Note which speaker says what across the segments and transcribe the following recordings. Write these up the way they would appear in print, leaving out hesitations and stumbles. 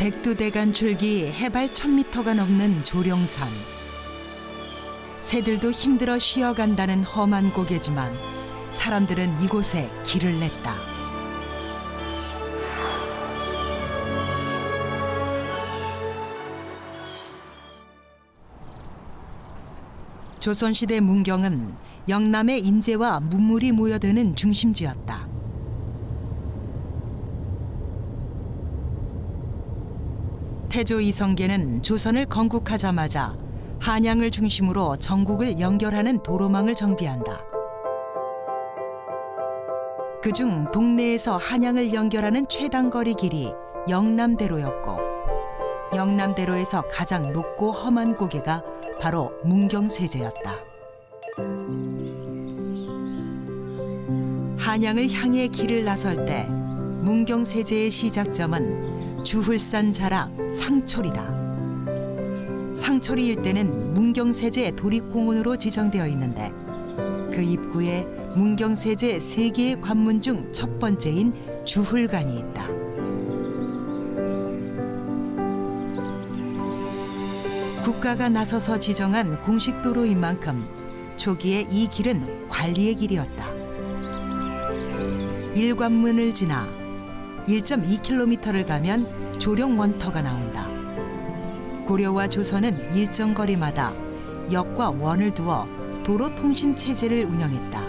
Speaker 1: 백두대간 줄기 해발 1000m가 넘는 조룡산. 새들도 힘들어 쉬어간다는 험한 고개지만 사람들은 이곳에 길을 냈다. 조선시대 문경은 영남의 인재와 문물이 모여드는 중심지였다. 태조 이성계는 조선을 건국하자마자 한양을 중심으로 전국을 연결하는 도로망을 정비한다. 그중 동네에서 한양을 연결하는 최단거리 길이 영남대로였고, 영남대로에서 가장 높고 험한 고개가 바로 문경세제였다. 한양을 향해 길을 나설 때 문경세제의 시작점은 주훌산 자락 상초리다. 상초리 일대는 문경세제 도립공원으로 지정되어 있는데 그 입구에 문경세제 3개의 관문 중 첫 번째인 주훌관이 있다. 국가가 나서서 지정한 공식 도로인 만큼 초기에 이 길은 관리의 길이었다. 1관문을 지나 1.2km를 가면 조룡원터가 나온다. 고려와 조선은 일정 거리마다 역과 원을 두어 도로통신 체제를 운영했다.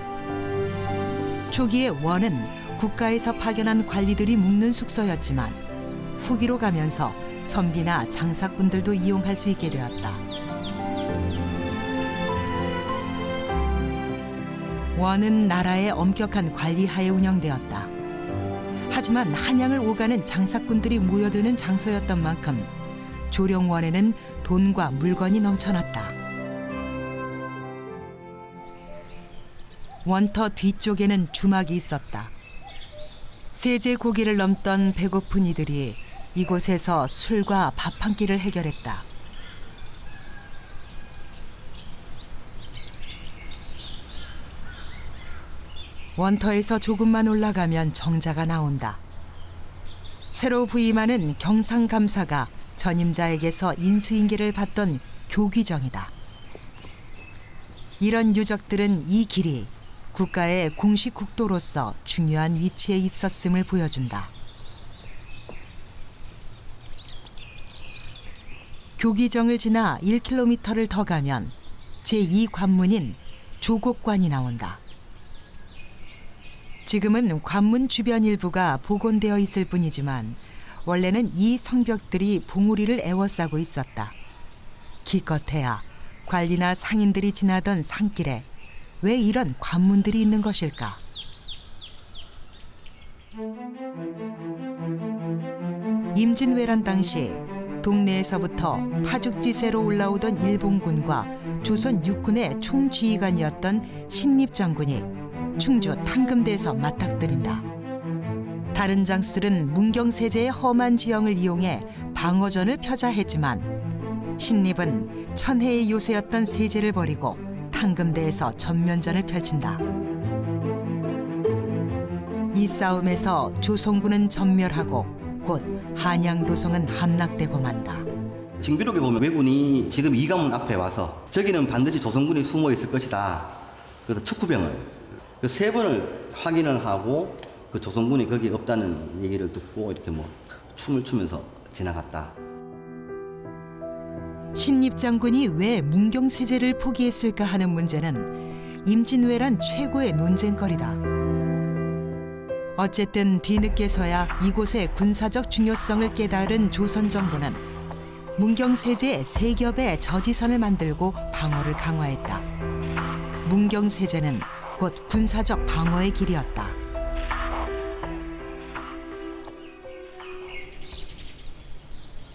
Speaker 1: 초기에 원은 국가에서 파견한 관리들이 묵는 숙소였지만 후기로 가면서 선비나 장사꾼들도 이용할 수 있게 되었다. 원은 나라의 엄격한 관리하에 운영되었다. 하지만 한양을 오가는 장사꾼들이 모여드는 장소였던 만큼 조룡원에는 돈과 물건이 넘쳐났다. 원터 뒤쪽에는 주막이 있었다. 세제 고기를 넘던 배고픈 이들이 이곳에서 술과 밥 한 끼를 해결했다. 원터에서 조금만 올라가면 정자가 나온다. 새로 부임하는 경상감사가 전임자에게서 인수인계를 받던 교귀정이다. 이런 유적들은 이 길이 국가의 공식 국도로서 중요한 위치에 있었음을 보여준다. 교귀정을 지나 1km를 더 가면 제2관문인 조곡관이 나온다. 지금은 관문 주변 일부가 복원되어 있을 뿐이지만 원래는 이 성벽들이 봉우리를 에워싸고 있었다. 기껏해야 관리나 상인들이 지나던 산길에 왜 이런 관문들이 있는 것일까? 임진왜란 당시 동네에서부터 파죽지세로 올라오던 일본군과 조선 육군의 총지휘관이었던 신립장군이 충주 탕금대에서 맞닥뜨린다. 다른 장수들은 문경세제의 험한 지형을 이용해 방어전을 펴자 했지만 신립은 천혜의 요새였던 세제를 버리고 탕금대에서 전면전을 펼친다. 이 싸움에서 조선군은 전멸하고 곧 한양도성은 함락되고 만다.
Speaker 2: 징비록에 보면 왜군이 지금 이관문 앞에 와서 저기는 반드시 조선군이 숨어 있을 것이다. 그래서 척후병을 3번을 확인을 하고 그 조선군이 거기 없다는 얘기를 듣고 이렇게 뭐 춤을 추면서 지나갔다.
Speaker 1: 신립장군이 왜 문경세제를 포기했을까 하는 문제는 임진왜란 최고의 논쟁거리다. 어쨌든 뒤늦게서야 이곳의 군사적 중요성을 깨달은 조선 정부는 문경세제의 3겹의 저지선을 만들고 방어를 강화했다. 문경세제는 곧 군사적 방어의 길이었다.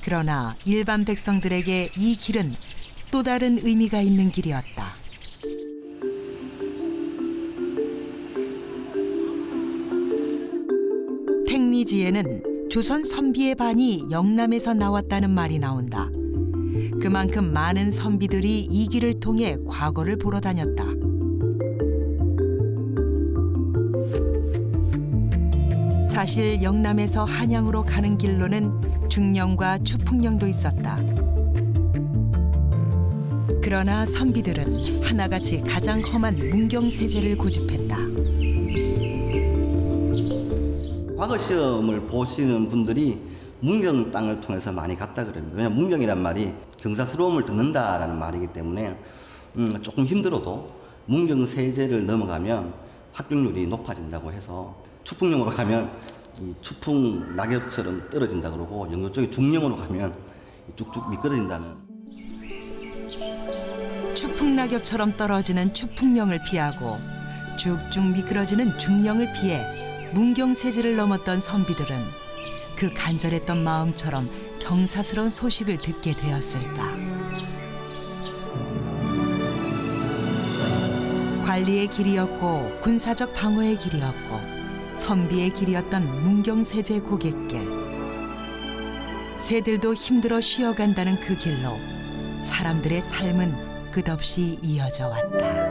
Speaker 1: 그러나 일반 백성들에게 이 길은 또 다른 의미가 있는 길이었다. 택리지에는 조선 선비의 반이 영남에서 나왔다는 말이 나온다. 그만큼 많은 선비들이 이 길을 통해 과거를 보러 다녔다. 사실 영남에서 한양으로 가는 길로는 중령과 추풍령도 있었다. 그러나 선비들은 하나같이 가장 험한 문경세제를 고집했다.
Speaker 2: 과거 시험을 보시는 분들이 문경 땅을 통해서 많이 갔다 그럽니다. 왜냐하면 문경이란 말이 경사스러움을 듣는다라는 말이기 때문에 조금 힘들어도 문경 세제를 넘어가면 합격률이 높아진다고 해서 추풍령으로 가면 이 추풍 낙엽처럼 떨어진다 그러고 영도 쪽에 중령으로 가면 쭉쭉 미끄러진다는.
Speaker 1: 추풍낙엽처럼 떨어지는 추풍령을 피하고 쭉쭉 미끄러지는 중령을 피해 문경세제를 넘었던 선비들은 그 간절했던 마음처럼 경사스러운 소식을 듣게 되었을까. 관리의 길이었고 군사적 방어의 길이었고 선비의 길이었던 문경세제 고갯길. 새들도 힘들어 쉬어간다는 그 길로 사람들의 삶은 끝없이 이어져 왔다.